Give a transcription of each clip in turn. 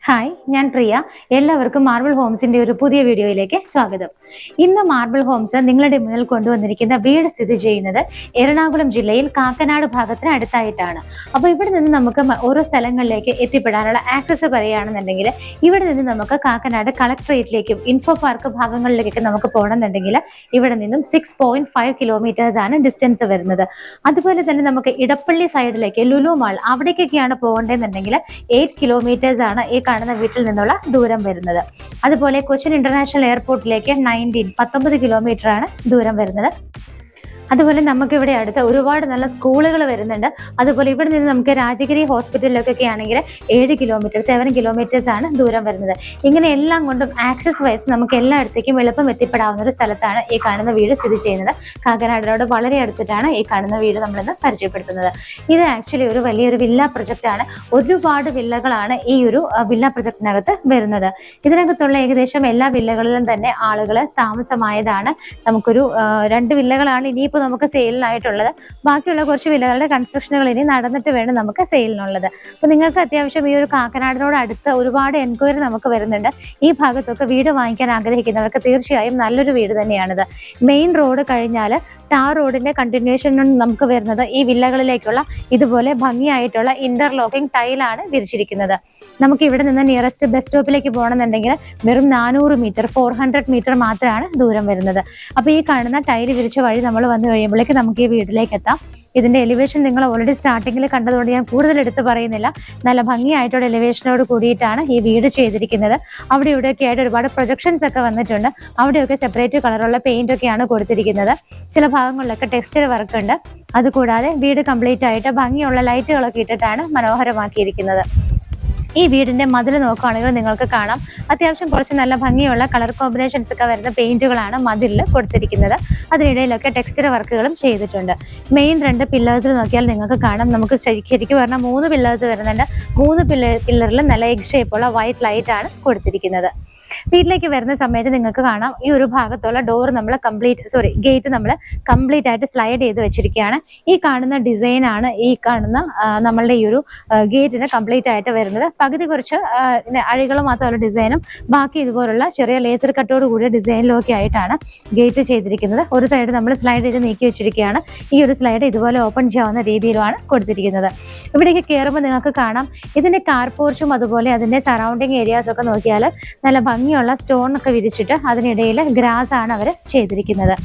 Hi, ഞാൻ പ്രിയ. എല്ലാവർക്കും marble ഹോംസിന്റെ ഒരു പുതിയ വീഡിയോയിലേക്ക് സ്വാഗതം. ഇന്ന് മാർബിൾ ഹോംസ് നിങ്ങളുടെ മുന്നിൽ കൊണ്ടുവന്നിരിക്കുന്ന വീട് സ്ഥിതി ചെയ്യുന്നത് എറണാകുളം ജില്ലയിൽ കാക്കനാട് ഭാഗത്തിന് അടുത്തായിട്ടാണ്. അപ്പോൾ ഇവിടെ നിന്ന് നമുക്ക് ഓരോ സ്ഥലങ്ങളിലേക്ക് എത്തിപ്പെടാനുള്ള ആക്സസ് പറയുകയാണെന്നുണ്ടെങ്കിൽ ഇവിടെ നിന്ന് നമുക്ക് കാക്കനാട് കളക്ടറേറ്റിലേക്കും ഇൻഫോ പാർക്ക് ഭാഗങ്ങളിലേക്കൊക്കെ നമുക്ക് പോകണമെന്നുണ്ടെങ്കിൽ ഇവിടെ നിന്നും 6.5 കിലോമീറ്റേഴ്സ് ആണ് ഡിസ്റ്റൻസ് വരുന്നത്. അതുപോലെ തന്നെ നമുക്ക് ഇടപ്പള്ളി സൈഡിലേക്ക് ലുലു മാൾ അവിടേക്കൊക്കെയാണ് പോകേണ്ടതെന്നുണ്ടെങ്കിൽ 8 കിലോമീറ്റേഴ്സ് ആണ് ഈ കാണുന്ന വീട്ടിൽ നിന്നുള്ള ദൂരം വരുന്നത്. അതുപോലെ കൊച്ചിൻ ഇന്റർനാഷണൽ എയർപോർട്ടിലേക്ക് 19 കിലോമീറ്റർ ആണ് ദൂരം വരുന്നത്. അതുപോലെ നമുക്കിവിടെ അടുത്ത് ഒരുപാട് നല്ല സ്കൂളുകൾ വരുന്നുണ്ട്. അതുപോലെ ഇവിടെ നിന്ന് നമുക്ക് രാജഗിരി ഹോസ്പിറ്റലിലേക്കൊക്കെ ആണെങ്കിൽ 7 കിലോമീറ്റേഴ്സ് ആണ് ദൂരം വരുന്നത്. ഇങ്ങനെ എല്ലാം കൊണ്ടും ആക്സസ് വൈസ് നമുക്ക് എല്ലായിടത്തേക്കും എളുപ്പം എത്തിപ്പെടാവുന്ന ഒരു സ്ഥലത്താണ് ഈ കാണുന്ന വീട് സ്ഥിതി ചെയ്യുന്നത്. കാക്കനാടിനോട് വളരെ അടുത്തിട്ടാണ് ഈ കാണുന്ന വീട് നമ്മളിന്ന് പരിചയപ്പെടുത്തുന്നത്. ഇത് ആക്ച്വലി ഒരു വലിയൊരു വില്ല പ്രൊജക്റ്റ് ആണ്. ഒരുപാട് വില്ലകളാണ് ഈ ഒരു വില്ല പ്രൊജക്റ്റിനകത്ത് വരുന്നത്. ഇതിനകത്തുള്ള ഏകദേശം എല്ലാ വില്ലകളിലും തന്നെ ആളുകൾ താമസമായതാണ്. നമുക്കൊരു 2 വില്ലകളാണ് ഇനി നമുക്ക് സെയിലിനായിട്ടുള്ളത്. ബാക്കിയുള്ള കുറച്ച് വില്ലകളുടെ കൺസ്ട്രക്ഷനുകൾ ഇനി നടന്നിട്ട് വേണം നമുക്ക് സെയിലിനുള്ളത്. അപ്പോൾ നിങ്ങൾക്ക് അത്യാവശ്യം ഈ ഒരു കാക്കനാടിനോട് അടുത്ത് ഒരുപാട് എൻക്വയറി നമുക്ക് വരുന്നുണ്ട്. ഈ ഭാഗത്തൊക്കെ വീട് വാങ്ങിക്കാൻ ആഗ്രഹിക്കുന്നവർക്ക് തീർച്ചയായും നല്ലൊരു വീട് തന്നെയാണിത്. മെയിൻ റോഡ് കഴിഞ്ഞാൽ ടാർ റോഡിന്റെ കണ്ടിന്യൂഷൻ നമുക്ക് വരുന്നത് ഈ വില്ലകളിലേക്കുള്ള ഇതുപോലെ ഭംഗിയായിട്ടുള്ള ഇന്റർലോക്കിംഗ് ടൈലാണ് വിരിച്ചിരിക്കുന്നത്. നമുക്ക് ഇവിടെ നിന്ന് നിയറസ്റ്റ് ബസ് സ്റ്റോപ്പിലേക്ക് പോകണമെന്നുണ്ടെങ്കിൽ വെറും 400 മീറ്റർ 400 മീറ്റർ മാത്രമാണ് ദൂരം വരുന്നത്. അപ്പോൾ ഈ കാണുന്ന ടൈല് വിരിച്ച വഴി നമ്മൾ വന്നു കഴിയുമ്പോഴേക്ക് നമുക്ക് ഈ വീട്ടിലേക്ക് എത്താം. ഇതിന്റെ എലിവേഷൻ നിങ്ങൾ ഓൾറെഡി സ്റ്റാർട്ടിങ്ങിൽ കണ്ടതുകൊണ്ട് ഞാൻ കൂടുതൽ എടുത്ത് പറയുന്നില്ല. നല്ല ഭംഗിയായിട്ടുള്ള എലിവേഷനോട് കൂടിയിട്ടാണ് ഈ വീട് ചെയ്തിരിക്കുന്നത്. അവിടെ ഇവിടെയൊക്കെ ആയിട്ട് ഒരുപാട് പ്രൊജക്ഷൻസ് ഒക്കെ വന്നിട്ടുണ്ട്. അവിടെയൊക്കെ സെപ്പറേറ്റ് കളറുള്ള പെയിന്റ് ഒക്കെയാണ് കൊടുത്തിരിക്കുന്നത്. ചില ഭാഗങ്ങളിലൊക്കെ ടെക്സ്റ്റൈൽ വർക്ക് ഉണ്ട്. അതുകൂടാതെ വീട് കംപ്ലീറ്റ് ആയിട്ട് ഭംഗിയുള്ള ലൈറ്റുകളൊക്കെ ഇട്ടിട്ടാണ് മനോഹരമാക്കിയിരിക്കുന്നത്. ഈ വീടിന്റെ മതിൽ നോക്കുകയാണെങ്കിൽ നിങ്ങൾക്ക് കാണാം അത്യാവശ്യം കുറച്ച് നല്ല ഭംഗിയുള്ള കളർ കോമ്പിനേഷൻസ് ഒക്കെ വരുന്ന പെയിന്റുകളാണ് മതിലിൽ കൊടുത്തിരിക്കുന്നത്. അതിനിടയിലൊക്കെ ടെക്സ്റ്റൈൽ വർക്കുകളും ചെയ്തിട്ടുണ്ട്. മെയിൻ 2 പില്ലേഴ്സിൽ നോക്കിയാൽ നിങ്ങൾക്ക് കാണാം നമുക്ക് ശരിക്കും പറഞ്ഞാൽ 3 പില്ലേഴ്സ് വരുന്നുണ്ട്. 3 പില്ലറിലും നല്ല എഗ് ഷേപ്പുള്ള വൈറ്റ് ലൈറ്റ് ആണ് കൊടുത്തിരിക്കുന്നത്. വീട്ടിലേക്ക് വരുന്ന സമയത്ത് നിങ്ങൾക്ക് കാണാം ഈ ഒരു ഭാഗത്തുള്ള ഡോർ നമ്മൾ ഗേറ്റ് നമ്മൾ കംപ്ലീറ്റ് ആയിട്ട് സ്ലൈഡ് ചെയ്ത് വെച്ചിരിക്കുകയാണ്. ഈ കാണുന്ന ഡിസൈൻ ആണ് ഈ കാണുന്ന നമ്മളുടെ ഈ ഒരു ഗേറ്റിന് കംപ്ലീറ്റ് ആയിട്ട് വരുന്നത്. പകുതി കുറച്ച് അഴികൾ മാത്രമുള്ള ഡിസൈനും ബാക്കി ഇതുപോലുള്ള ചെറിയ ലേസർ കട്ടോട് കൂടിയ ഡിസൈനിലും ഒക്കെ ആയിട്ടാണ് ഗേറ്റ് ചെയ്തിരിക്കുന്നത്. ഒരു സൈഡ് നമ്മൾ സ്ലൈഡ് ചെയ്ത് നീക്കി വെച്ചിരിക്കുകയാണ്. ഈ ഒരു സ്ലൈഡ് ഇതുപോലെ ഓപ്പൺ ചെയ്യാവുന്ന രീതിയിലുമാണ് കൊടുത്തിരിക്കുന്നത്. ഇവിടേക്ക് കയറുമ്പോൾ നിങ്ങൾക്ക് കാണാം ഇതിന്റെ കാർ പോർച്ചും അതുപോലെ അതിന്റെ സറൗണ്ടിങ് ഏരിയാസ് ഒക്കെ നോക്കിയാൽ നല്ല ഭംഗിയുള്ള സ്റ്റോൺ ഒക്കെ വിരിച്ചിട്ട് അതിനിടയിൽ ഗ്രാസ് ആണ് അവർ ചെയ്തിരിക്കുന്നത്.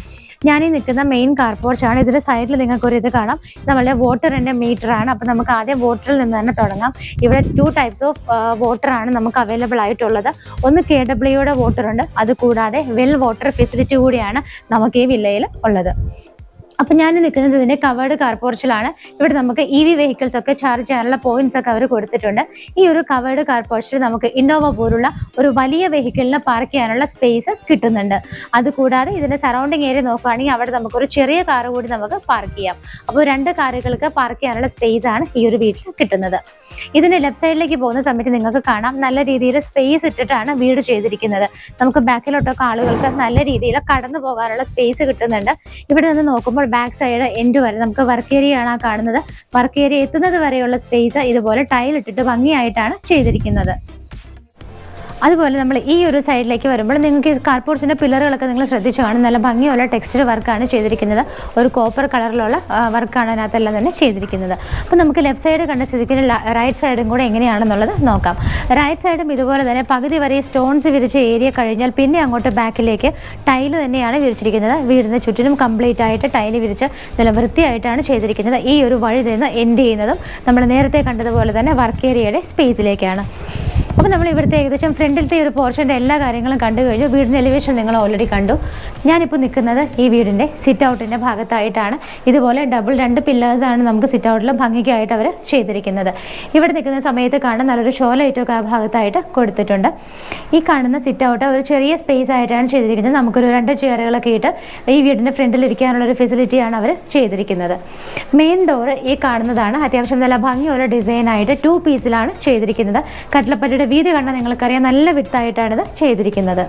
ഞാനീ നിൽക്കുന്ന മെയിൻ കാർ പോർച്ചാണ്. ഇതിന്റെ സൈഡിൽ നിങ്ങൾക്കൊരു ഇത് കാണാം, നമ്മളുടെ വാട്ടറിന്റെ മീറ്റർ ആണ്. അപ്പൊ നമുക്ക് ആദ്യം വാട്ടറിൽ നിന്ന് തന്നെ തുടങ്ങാം. ഇവിടെ 2 ടൈപ്സ് ഓഫ് വാട്ടർ ആണ് നമുക്ക് അവൈലബിൾ ആയിട്ടുള്ളത്. ഒന്ന് KWയുടെ വാട്ടർ ഉണ്ട്, അതുകൂടാതെ വെൽ വാട്ടർ ഫെസിലിറ്റി കൂടിയാണ് നമുക്ക് ഈ വില്ലയിൽ ഉള്ളത്. അപ്പം ഞാൻ നിൽക്കുന്നത് ഇതിന്റെ കവേർഡ് കാർ പോർച്ചിലാണ്. ഇവിടെ നമുക്ക് EV വെഹിക്കിൾസ് ഒക്കെ ചാർജ് ചെയ്യാനുള്ള പോയിന്റ്സ് ഒക്കെ അവർ കൊടുത്തിട്ടുണ്ട്. ഈ ഒരു കവേർഡ് കാർ പോർച്ചിൽ നമുക്ക് ഇന്നോവ പോലുള്ള ഒരു വലിയ വെഹിക്കിളിന് പാർക്ക് ചെയ്യാനുള്ള സ്പേസ് കിട്ടുന്നുണ്ട്. അതുകൂടാതെ ഇതിന്റെ സറൗണ്ടിങ് ഏരിയ നോക്കുകയാണെങ്കിൽ അവിടെ നമുക്കൊരു ചെറിയ കാർ കൂടി നമുക്ക് പാർക്ക് ചെയ്യാം. അപ്പോൾ 2 കാറുകൾക്ക് പാർക്ക് ചെയ്യാനുള്ള സ്പേസ് ആണ് ഈ ഒരു വീട്ടിൽ കിട്ടുന്നത്. ഇതിന്റെ ലെഫ്റ്റ് സൈഡിലേക്ക് പോകുന്ന സമയത്ത് നിങ്ങൾക്ക് കാണാം നല്ല രീതിയിൽ സ്പേസ് ഇട്ടിട്ടാണ് വീട് ചെയ്തിരിക്കുന്നത്. നമുക്ക് ബാക്കിലോട്ടൊക്കെ ആളുകൾക്ക് നല്ല രീതിയിൽ കടന്നു പോകാനുള്ള സ്പേസ് കിട്ടുന്നുണ്ട്. ഇവിടെ നിന്ന് നോക്കുമ്പോൾ ബാക്ക് സൈഡ് എൻഡ് വരെ നമുക്ക് വർക്ക് ഏരിയ ആണ് കാണുന്നത്. വർക്ക് ഏരിയ എത്തുന്നത് വരെയുള്ള സ്പേസ് ഇതുപോലെ ടൈൽ ഇട്ടിട്ട് ഭംഗിയായിട്ടാണ് ചെയ്തിരിക്കുന്നത്. അതുപോലെ നമ്മൾ ഈ ഒരു സൈഡിലേക്ക് വരുമ്പോൾ നിങ്ങൾക്ക് കാർപോർട്സിൻ്റെ പില്ലറുകളൊക്കെ നിങ്ങൾ ശ്രദ്ധിച്ച് കാണും. നല്ല ഭംഗിയുള്ള ടെക്സ്ചർ വർക്കാണ് ചെയ്തിരിക്കുന്നത്. ഒരു കോപ്പർ കളറിലുള്ള വർക്കാണ് അതിനകത്തെല്ലാം തന്നെ ചെയ്തിരിക്കുന്നത്. അപ്പോൾ നമുക്ക് ലെഫ്റ്റ് സൈഡ് കണ്ട സ്ഥിതിക്ക് റൈറ്റ് സൈഡും കൂടെ എങ്ങനെയാണെന്നുള്ളത് നോക്കാം. റൈറ്റ് സൈഡും ഇതുപോലെ തന്നെ പകുതി വരെ സ്റ്റോൺസ് വിരിച്ച ഏരിയ കഴിഞ്ഞാൽ പിന്നെ അങ്ങോട്ട് ബാക്കിലേക്ക് ടൈല് തന്നെയാണ് വിരിച്ചിരിക്കുന്നത്. വീടിന് ചുറ്റിനും കംപ്ലീറ്റ് ആയിട്ട് ടൈല് വിരിച്ച് നല്ല വൃത്തിയായിട്ടാണ് ചെയ്തിരിക്കുന്നത്. ഈ ഒരു വഴി നിന്ന് എൻഡ് ചെയ്യുന്നതും നമ്മൾ നേരത്തെ കണ്ടതുപോലെ തന്നെ വർക്ക് ഏരിയയുടെ സ്പേസിലേക്കാണ്. അപ്പോൾ നമ്മൾ ഇവിടുത്തെ ഏകദേശം ഫ്രണ്ടിലത്തെ ഒരു പോർഷൻ്റെ എല്ലാ കാര്യങ്ങളും കണ്ടു കഴിഞ്ഞു. വീടിൻ്റെ എലിവേഷൻ നിങ്ങൾ ഓൾറെഡി കണ്ടു. ഞാനിപ്പോൾ നിൽക്കുന്നത് ഈ വീടിൻ്റെ സിറ്റ് ഔട്ടിൻ്റെ ഭാഗത്തായിട്ടാണ്. ഇതുപോലെ രണ്ട് പില്ലേഴ്സാണ് നമുക്ക് സിറ്റ് ഔട്ടിൽ ഭംഗിക്കായിട്ട് അവർ ചെയ്തിരിക്കുന്നത്. ഇവിടെ നിൽക്കുന്ന സമയത്ത് കാണാൻ നല്ലൊരു ഷോ ലൈറ്റൊക്കെ ആ ഭാഗത്തായിട്ട് കൊടുത്തിട്ടുണ്ട്. ഈ കാണുന്ന സിറ്റ് ഔട്ട് ഒരു ചെറിയ സ്പേസ് ആയിട്ടാണ് ചെയ്തിരിക്കുന്നത്. നമുക്കൊരു 2 ചെയറുകളൊക്കെ ഇട്ട് ഈ വീടിൻ്റെ ഫ്രണ്ടിൽ ഇരിക്കാനുള്ളൊരു ഫെസിലിറ്റിയാണ് അവർ ചെയ്തിരിക്കുന്നത്. മെയിൻ ഡോറ് ഈ കാണുന്നതാണ്. അത്യാവശ്യം നല്ല ഭംഗിയുള്ള ഡിസൈനായിട്ട് 2 പീസിലാണ് ചെയ്തിരിക്കുന്നത്. കട്ടിളപ്പറ്റയുടെ വീതി കണ്ടാൽ നിങ്ങൾക്കറിയാം നല്ല വിട്ടായിട്ടാണ് ഇത് ചെയ്തിരിക്കുന്നത്.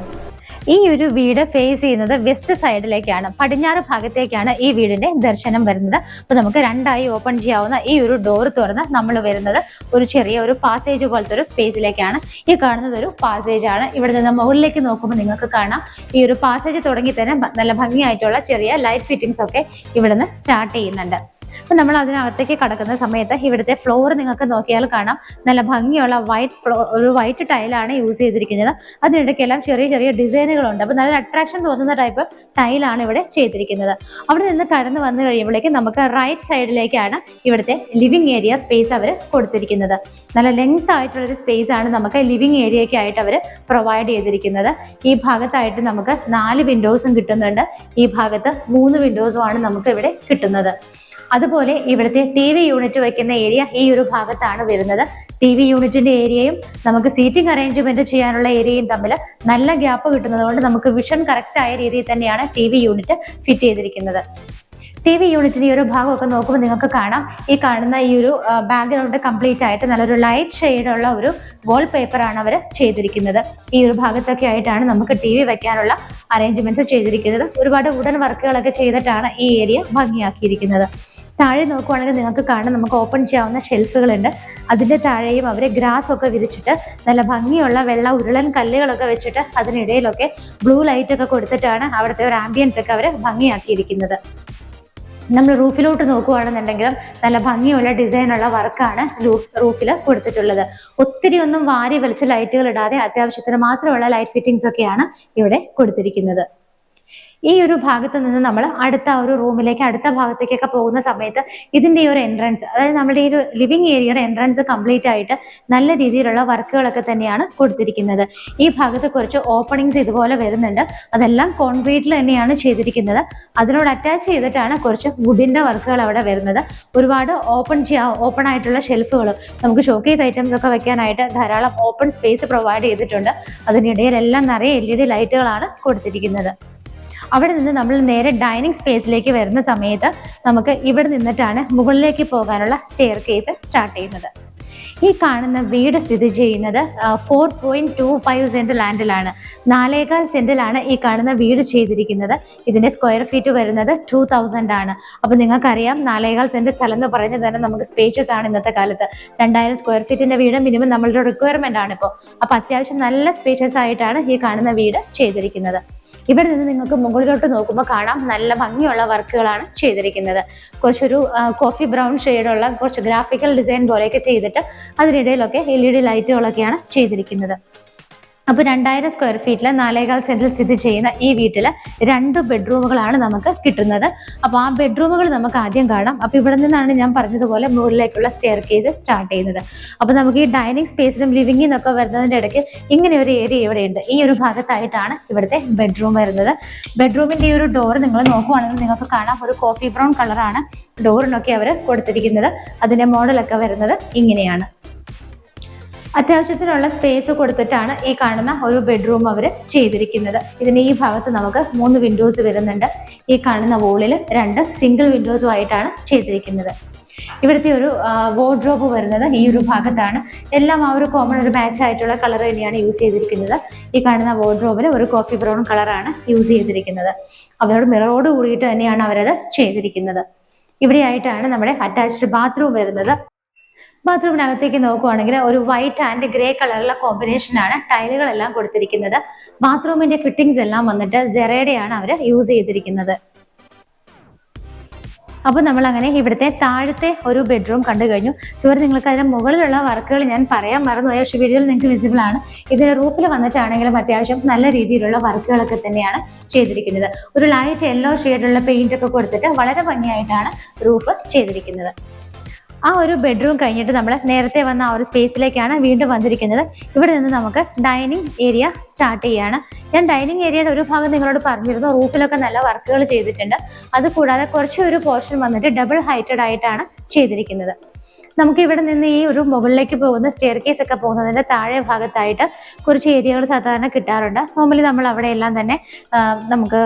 ഈ ഒരു വീട് ഫേസ് ചെയ്യുന്നത് വെസ്റ്റ് സൈഡിലേക്കാണ്, പടിഞ്ഞാറ് ഭാഗത്തേക്കാണ് ഈ വീടിന്റെ ദർശനം വരുന്നത്. അപ്പോൾ നമുക്ക് 2ആയി ഓപ്പൺ ചെയ്യാവുന്ന ഈ ഒരു ഡോർ തുറന്ന് നമ്മൾ വരുന്നത് ഒരു ചെറിയ ഒരു പാസേജ് പോലത്തെ ഒരു സ്പേസിലേക്കാണ്. ഈ കാണുന്നത് ഒരു പാസേജ് ആണ്. ഇവിടെ നിന്ന് മുകളിലേക്ക് നോക്കുമ്പോൾ നിങ്ങൾക്ക് കാണാം ഈ ഒരു പാസേജ് തുടങ്ങി തന്നെ നല്ല ഭംഗിയായിട്ടുള്ള ചെറിയ ലൈറ്റ് ഫിറ്റിംഗ്സ് ഒക്കെ ഇവിടെ നിന്ന് സ്റ്റാർട്ട് ചെയ്യുന്നുണ്ട്. അപ്പോൾ നമ്മൾ അതിനകത്തേക്ക് കടക്കുന്ന സമയത്ത് ഇവിടുത്തെ ഫ്ലോർ നിങ്ങൾക്ക് നോക്കിയാൽ കാണാം നല്ല ഭംഗിയുള്ള ഒരു വൈറ്റ് ടൈലാണ് യൂസ് ചെയ്തിരിക്കുന്നത്. അതിനിടയ്ക്കെല്ലാം ചെറിയ ചെറിയ ഡിസൈനുകളുണ്ട്. അപ്പോൾ നല്ല അട്രാക്ഷൻ തോന്നുന്ന ടൈപ്പ് ടൈലാണ് ഇവിടെ ചെയ്തിരിക്കുന്നത്. അവിടെ നിന്ന് കടന്ന് വന്നു കഴിയുമ്പോഴേക്കും നമുക്ക് റൈറ്റ് സൈഡിലേക്കാണ് ഇവിടുത്തെ ലിവിങ് ഏരിയ സ്പേസ് അവർ കൊടുത്തിരിക്കുന്നത്. നല്ല ലെങ്ത് ആയിട്ടുള്ളൊരു സ്പേസ് ആണ് നമുക്ക് ലിവിങ് ഏരിയയ്ക്കായിട്ട് അവർ പ്രൊവൈഡ് ചെയ്തിരിക്കുന്നത്. ഈ ഭാഗത്തായിട്ട് നമുക്ക് 4 വിൻഡോസും കിട്ടുന്നുണ്ട്. ഈ ഭാഗത്ത് 3 വിൻഡോസും ആണ് നമുക്ക് ഇവിടെ കിട്ടുന്നത്. അതുപോലെ ഇവിടുത്തെ TV യൂണിറ്റ് വയ്ക്കുന്ന ഏരിയ ഈ ഒരു ഭാഗത്താണ് വരുന്നത്. TV യൂണിറ്റിന്റെ ഏരിയയും നമുക്ക് സീറ്റിംഗ് അറേഞ്ച്മെന്റ് ചെയ്യാനുള്ള ഏരിയയും തമ്മിൽ നല്ല ഗ്യാപ്പ് കിട്ടുന്നത് കൊണ്ട് നമുക്ക് വിഷൻ കറക്റ്റ് ആയ രീതിയിൽ തന്നെയാണ് TV യൂണിറ്റ് ഫിറ്റ് ചെയ്തിരിക്കുന്നത്. TV യൂണിറ്റിന്റെ ഈ ഒരു ഭാഗമൊക്കെ നോക്കുമ്പോൾ നിങ്ങൾക്ക് കാണാം ഈ കാണുന്ന ഈ ഒരു ബാക്ക്ഗ്രൗണ്ട് കംപ്ലീറ്റ് ആയിട്ട് നല്ലൊരു ലൈറ്റ് ഷെയ്ഡുള്ള ഒരു വാൾ പേപ്പറാണ് അവർ ചെയ്തിരിക്കുന്നത്. ഈ ഒരു ഭാഗത്തൊക്കെ ആയിട്ടാണ് നമുക്ക് TV വെക്കാനുള്ള അറേഞ്ച്മെന്റ്സ് ചെയ്തിരിക്കുന്നത്. ഒരുപാട് വുഡൻ വർക്കുകളൊക്കെ ചെയ്തിട്ടാണ് ഈ ഏരിയ ഭംഗിയാക്കിയിരിക്കുന്നത്. താഴെ നോക്കുവാണെങ്കിൽ നിങ്ങൾക്ക് കാണാം നമുക്ക് ഓപ്പൺ ചെയ്യാവുന്ന ഷെൽഫുകളുണ്ട്. അതിൻ്റെ താഴെയും അവർ ഗ്രാസ് ഒക്കെ വിരിച്ചിട്ട് നല്ല ഭംഗിയുള്ള വെള്ള ഉരുളൻ കല്ലുകളൊക്കെ വെച്ചിട്ട് അതിനിടയിലൊക്കെ ബ്ലൂ ലൈറ്റ് ഒക്കെ കൊടുത്തിട്ടാണ് അവിടുത്തെ ഒരു ആംബിയൻസ് ഒക്കെ അവർ ഭംഗിയാക്കിയിരിക്കുന്നത്. നമ്മൾ റൂഫിലോട്ട് നോക്കുകയാണെന്നുണ്ടെങ്കിലും നല്ല ഭംഗിയുള്ള ഡിസൈനുള്ള വർക്കാണ് റൂഫിൽ കൊടുത്തിട്ടുള്ളത്. ഒത്തിരി ഒന്നും വാരി വലിച്ച് ലൈറ്റുകൾ ഇടാതെ അത്യാവശ്യത്തിന് മാത്രമുള്ള ലൈറ്റ് ഫിറ്റിംഗ്സ് ഒക്കെയാണ് ഇവിടെ കൊടുത്തിരിക്കുന്നത്. ഈ ഒരു ഭാഗത്ത് നിന്ന് നമ്മൾ അടുത്ത ഒരു റൂമിലേക്ക് അടുത്ത ഭാഗത്തേക്കൊക്കെ പോകുന്ന സമയത്ത് ഇതിന്റെ ഈ ഒരു എൻട്രൻസ്, അതായത് നമ്മുടെ ഈ ഒരു ലിവിങ് ഏരിയയുടെ എൻട്രൻസ് കംപ്ലീറ്റ് ആയിട്ട് നല്ല രീതിയിലുള്ള വർക്കുകളൊക്കെ തന്നെയാണ് കൊടുത്തിരിക്കുന്നത്. ഈ ഭാഗത്ത് കുറച്ച് ഓപ്പണിങ്സ് ഇതുപോലെ വരുന്നുണ്ട്. അതെല്ലാം കോൺക്രീറ്റിൽ തന്നെയാണ് ചെയ്തിരിക്കുന്നത്. അതിനോട് അറ്റാച്ച് ചെയ്തിട്ടാണ് കുറച്ച് വുഡിന്റെ വർക്കുകൾ അവിടെ വരുന്നത്. ഒരുപാട് ഓപ്പൺ ആയിട്ടുള്ള ഷെൽഫുകൾ, നമുക്ക് ഷോക്കേസ് ഐറ്റംസ് ഒക്കെ വെക്കാനായിട്ട് ധാരാളം ഓപ്പൺ സ്പേസ് പ്രൊവൈഡ് ചെയ്തിട്ടുണ്ട്. അതിനിടയിലെല്ലാം നിറയെ LED ലൈറ്റുകളാണ് കൊടുത്തിരിക്കുന്നത്. അവിടെ നിന്ന് നമ്മൾ നേരെ ഡൈനിങ് സ്പേസിലേക്ക് വരുന്ന സമയത്ത് നമുക്ക് ഇവിടെ നിന്നിട്ടാണ് മുകളിലേക്ക് പോകാനുള്ള സ്റ്റെയർ കേസ് സ്റ്റാർട്ട് ചെയ്യുന്നത്. ഈ കാണുന്ന വീട് സ്ഥിതി ചെയ്യുന്നത് 4.25 സെന്റ് ലാൻഡിലാണ്. 4.25 സെന്റിലാണ് ഈ കാണുന്ന വീട് ചെയ്തിരിക്കുന്നത്. ഇതിന്റെ സ്ക്വയർ ഫീറ്റ് വരുന്നത് 2000 ആണ്. അപ്പൊ നിങ്ങൾക്കറിയാം 4.25 സെന്റ് സ്ഥലം എന്ന് പറയുന്നത് തന്നെ നമുക്ക് സ്പേഷ്യസ് ആണ്. ഇന്നത്തെ കാലത്ത് 2000 സ്ക്വയർ ഫീറ്റിന്റെ വീട് മിനിമം നമ്മളുടെ റിക്വയർമെന്റ് ആണ് ഇപ്പോൾ. അപ്പൊ അത്യാവശ്യം നല്ല സ്പേഷ്യസ് ആയിട്ടാണ് ഈ കാണുന്ന വീട് ചെയ്തിരിക്കുന്നത്. ഇവിടെ നിന്ന് നിങ്ങൾക്ക് മുകളിലോട്ട് നോക്കുമ്പോൾ കാണാം നല്ല ഭംഗിയുള്ള വർക്കുകളാണ് ചെയ്തിരിക്കുന്നത്. കുറച്ചൊരു കോഫി ബ്രൗൺ ഷെയ്ഡുള്ള കുറച്ച് ഗ്രാഫിക്കൽ ഡിസൈൻ പോലെയൊക്കെ ചെയ്തിട്ട് അതിനിടയിലൊക്കെ LED ലൈറ്റുകളൊക്കെയാണ് ചെയ്തിരിക്കുന്നത്. അപ്പോൾ 2000 സ്ക്വയർ ഫീറ്റിൽ 4.25 സെന്റിൽ സ്ഥിതി ചെയ്യുന്ന ഈ വീട്ടിൽ 2 ബെഡ്റൂമുകളാണ് നമുക്ക് കിട്ടുന്നത്. അപ്പോൾ ആ ബെഡ്റൂമുകൾ നമുക്ക് ആദ്യം കാണാം. അപ്പോൾ ഇവിടെ നിന്നാണ് ഞാൻ പറഞ്ഞതുപോലെ മുകളിലേക്കുള്ള സ്റ്റെയർ കേസ് സ്റ്റാർട്ട് ചെയ്യുന്നത്. അപ്പോൾ നമുക്ക് ഈ ഡൈനിങ് സ്പേസിലും ലിവിംഗിൽ നിന്നൊക്കെ വരുന്നതിൻ്റെ ഇടയ്ക്ക് ഇങ്ങനെ ഒരു ഏരിയ ഇവിടെയുണ്ട്. ഈ ഒരു ഭാഗത്തായിട്ടാണ് ഇവിടുത്തെ ബെഡ്റൂം വരുന്നത്. ബെഡ്റൂമിൻ്റെ ഈ ഒരു ഡോർ നിങ്ങൾ നോക്കുവാണെങ്കിൽ നിങ്ങൾക്ക് കാണാം ഒരു കോഫി ബ്രൗൺ കളറാണ് ഡോറിനൊക്കെ അവർ കൊടുത്തിരിക്കുന്നത്. അതിൻ്റെ മോഡലൊക്കെ വരുന്നത് ഇങ്ങനെയാണ്. അത്യാവശ്യത്തിനുള്ള സ്പേസ് കൊടുത്തിട്ടാണ് ഈ കാണുന്ന ഒരു ബെഡ്റൂം അവർ ചെയ്തിരിക്കുന്നത്. ഇതിന് ഈ ഭാഗത്ത് നമുക്ക് 3 വിൻഡോസ് വരുന്നുണ്ട്. ഈ കാണുന്ന വോളിൽ 2 സിംഗിൾ വിൻഡോസും ആയിട്ടാണ് ചെയ്തിരിക്കുന്നത്. ഇവിടുത്തെ ഒരു വാർഡ്രോബ് വരുന്നത് ഈ ഒരു ഭാഗത്താണ്. എല്ലാം ആ ഒരു കോമൺ ഒരു മാച്ച് ആയിട്ടുള്ള കളർ തന്നെയാണ് യൂസ് ചെയ്തിരിക്കുന്നത്. ഈ കാണുന്ന വാർഡ്രോബിൽ ഒരു കോഫി ബ്രൗൺ കളറാണ് യൂസ് ചെയ്തിരിക്കുന്നത്. അവരോട് മിററോട് കൂടിയിട്ട് തന്നെയാണ് അവരത് ചെയ്തിരിക്കുന്നത്. ഇവിടെയായിട്ടാണ് നമ്മുടെ അറ്റാച്ച്ഡ് ബാത്റൂം വരുന്നത്. ബാത്റൂമിനകത്തേക്ക് നോക്കുവാണെങ്കിൽ ഒരു വൈറ്റ് ആൻഡ് ഗ്രേ കളറുള്ള കോമ്പിനേഷനാണ് ടൈലുകളെല്ലാം കൊടുത്തിരിക്കുന്നത്. ബാത്റൂമിന്റെ ഫിറ്റിംഗ്സ് എല്ലാം വന്നിട്ട് സെറയുടെയാണ് അവർ യൂസ് ചെയ്തിരിക്കുന്നത്. അപ്പോൾ നമ്മൾ അങ്ങനെ ഇവിടുത്തെ താഴത്തെ ഒരു ബെഡ്റൂം കണ്ടു കഴിഞ്ഞു. നിങ്ങൾക്ക് അതിന് മുകളിലുള്ള വർക്കുകൾ ഞാൻ പറയാൻ മറന്നുപോയി, പക്ഷേ വീഡിയോയിൽ നിങ്ങൾക്ക് വിസിബിൾ ആണ്. ഇതിന്റെ റൂഫിൽ വന്നിട്ടാണെങ്കിലും അത്യാവശ്യം നല്ല രീതിയിലുള്ള വർക്കുകളൊക്കെ തന്നെയാണ് ചെയ്തിരിക്കുന്നത്. ഒരു ലൈറ്റ് യെല്ലോ ഷെയ്ഡുള്ള പെയിന്റ് ഒക്കെ കൊടുത്തിട്ട് വളരെ ഭംഗിയായിട്ടാണ് റൂഫ് ചെയ്തിരിക്കുന്നത്. ആ ഒരു ബെഡ്റൂം കഴിഞ്ഞിട്ട് നമ്മൾ നേരത്തെ വന്ന ആ ഒരു സ്പേസിലേക്കാണ് വീണ്ടും വന്നിരിക്കുന്നത്. ഇവിടെ നിന്ന് നമുക്ക് ഡൈനിങ് ഏരിയ സ്റ്റാർട്ട് ചെയ്യാണ്. ഞാൻ ഡൈനിങ് ഏരിയയുടെ ഒരു ഭാഗം നിങ്ങളോട് പറഞ്ഞിരുന്നു, റൂഫിലൊക്കെ നല്ല വർക്കുകൾ ചെയ്തിട്ടുണ്ട്. അതുകൂടാതെ കുറച്ചൊരു പോർഷൻ വന്നിട്ട് ഡബിൾ ഹൈറ്റഡ് ആയിട്ടാണ് ചെയ്തിരിക്കുന്നത്. നമുക്ക് ഇവിടെ നിന്ന് ഈ ഒരു മുകളിലേക്ക് പോകുന്ന സ്റ്റെയർ കേസ് ഒക്കെ പോകുന്നതിന്റെ താഴെ ഭാഗത്തായിട്ട് കുറച്ച് ഏരിയകൾ സാധാരണ കിട്ടാറുണ്ട്. നോർമലി നമ്മൾ അവിടെ എല്ലാം തന്നെ നമുക്ക്